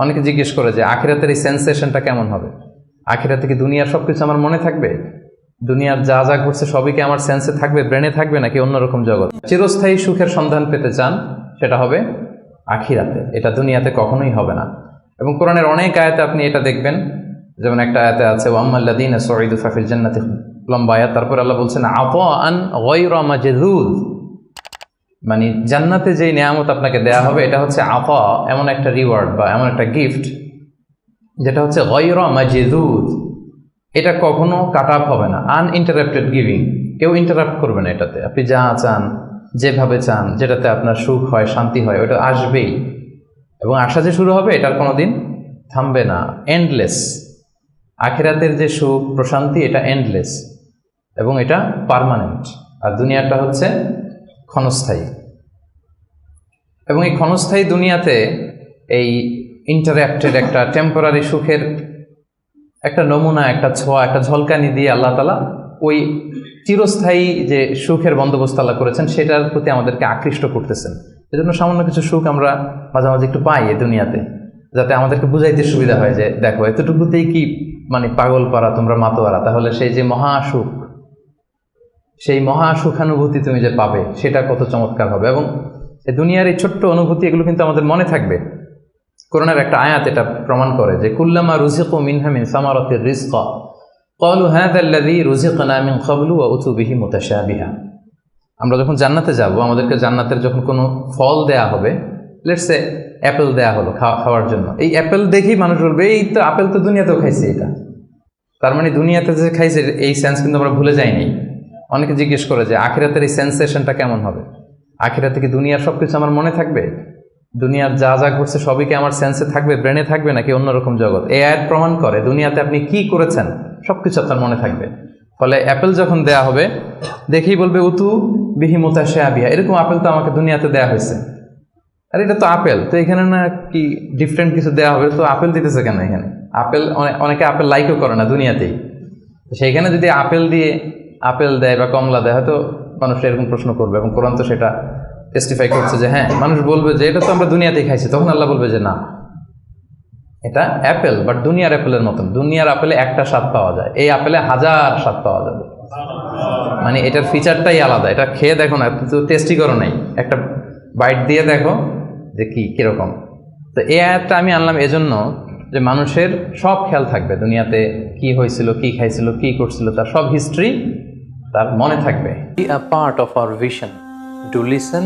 অনেকে জিজ্ঞেস করে যে আখিরাতের এই সেন্সেশনটা কেমন হবে, আখিরাতে কি দুনিয়ার সবকিছু আমার মনে থাকবে, দুনিয়ার যা যা ঘটছে সবই কি আমার সেন্সে থাকবে, ব্রেনে থাকবে, নাকি অন্যরকম জগৎ? চিরস্থায়ী সুখের সন্ধান পেতে চান, সেটা হবে আখিরাতে, এটা দুনিয়াতে কখনোই হবে না। এবং কোরআনের অনেক আয়াতে আপনি এটা দেখবেন, যেমন একটা আয়াতে আছে ওয়াম্মাল্লাযীনা সুঈদু ফাফিল জান্নাতি, লম্বা আয়াত। তারপর আল্লাহ বলছেন আতাআন গায়রা মাজযুয, মানে জান্নাতে যেই নিয়ামত আপনাকে দেয়া হবে এটা হচ্ছে আতা, এমন একটা রিওয়ার্ড বা এমন একটা গিফট যেটা হচ্ছে গায়রা মাজযুয, এটা কখনো কাট আপ হবে না, আনইন্টারাপ্টেড গিভিং, কেউ ইন্টারাপ্ট করবে না এটাতে। আপনি যা চান, যেভাবে চান, যেটাতে আপনার সুখ হয়, শান্তি হয়, ওটা আসবেই। এবং আসা যে শুরু হবে এটার কোনোদিন থামবে না, এন্ডলেস। আখিরাতের যে সুখ প্রশান্তি এটা এন্ডলেস এবং এটা পার্মানেন্ট, আর দুনিয়াটা হচ্ছে ক্ষণস্থায়ী। এবং এই ক্ষণস্থায়ী দুনিয়াতে এই ইন্টারাপ্টেড একটা টেম্পোরারি সুখের একটা নমুনা, একটা ছোঁয়া, একটা ঝলকানি দিয়ে আল্লাহ তাআলা ওই চিরস্থায়ী যে সুখের বন্দোবস্ত আল্লাহ করেছেন সেটার প্রতি আমাদেরকে আকৃষ্ট করতেছেন। এজন্য সামান্য কিছু সুখ আমরা মাঝে মাঝে একটু পাই এই দুনিয়াতে, যাতে আমাদেরকে বুঝাইতে সুবিধা হয় যে দেখো এতটুকুতেই কি মানে পাগল পারা, তোমরা মাতোয়ারা, তাহলে সেই যে মহাসুখ, সেই মহাসুখানুভূতি তুমি যে পাবে সেটা কত চমৎকার হবে। এবং এই দুনিয়ার এই ছোট্ট অনুভূতি এগুলো কিন্তু আমাদের মনে থাকবে। কোরআনের একটা আয়াত এটা প্রমাণ করে যে কুল্লামা রুজিকু মিনহা মিন সামারাতির রিজকা ক্বালু হাযাল্লাযী রুজিকনা মিন ক্বাবলু ওয়া উতু বিহি মুতাশাবিহা। আমরা যখন জান্নাতে যাব, আমাদেরকে জান্নাতের যখন কোনো ফল দেয়া হবে, লেটস সে অ্যাপেল দেয়া হলো খাওয়ার জন্য, এই অ্যাপেল দেখেই মানুষ বলবে এই তো আপেল তো দুনিয়াতেও খাইছে এটা। তার মানে দুনিয়াতে যে খাইছে এই সেন্স কিন্তু আমরা ভুলে যাইনি। অনেকে জিজ্ঞেস করে যে আখিরাতের এই সেন্সেশনটা কেমন হবে, আখিরাতে কি দুনিয়ার সবকিছু আমার মনে থাকবে, দুনিয়ার যা যা ঘটছে সবই কি আমার সেন্সে থাকবে, ব্রেনে থাকবে, নাকি অন্যরকম জগৎ? এই আয়াত প্রমাণ করে দুনিয়াতে আপনি কি করেছেন সবকিছু আপনার মনে থাকবে। ফলে অ্যাপেল যখন দেয়া হবে দেখেই বলবে উতু বিহি মুতাশাবিহা, এরকম আপেল তো আমাকে দুনিয়াতে দেয়া হয়েছে, আর এটা তো আপেল, তো এখানে না কি ডিফারেন্ট কিছু দেওয়া হবে, তো আপেল দিতেছে কেন এখানে? আপেল অনেকে আপেল লাইকও করে না দুনিয়াতেই, সেইখানে যদি আপেল দিয়ে আপেল দেয় বা কমলা দেয় হয়তো মানুষ এরকম প্রশ্ন করবে। এবং কোরআন তো সেটা টেস্টিফাই করছে যে হ্যাঁ, মানুষ বলবে যে এটা তো আমরা দুনিয়াতেই খাইছি, তখন আল্লাহ বলবে যে না, এটা অ্যাপেল, বাট দুনিয়ার অ্যাপেলের মতন। দুনিয়ার আপেলে একটা স্বাদ পাওয়া যায়, এই আপেলে 1000 স্বাদ পাওয়া যাবে, মানে এটার ফিচারটাই আলাদা। এটা খেয়ে দেখো না, তো টেস্টি করো নাই, একটা বাইট দিয়ে দেখো যে কিরকম। তো এই আয়াতটা আমি আনলাম এজন্য যে মানুষের সব খেয়াল থাকবে, দুনিয়াতে কি হয়েছিল, কি খাইছিল, কি করছিল, তার সব হিস্ট্রি তার মনে থাকবে। Be a part of our vision. Do listen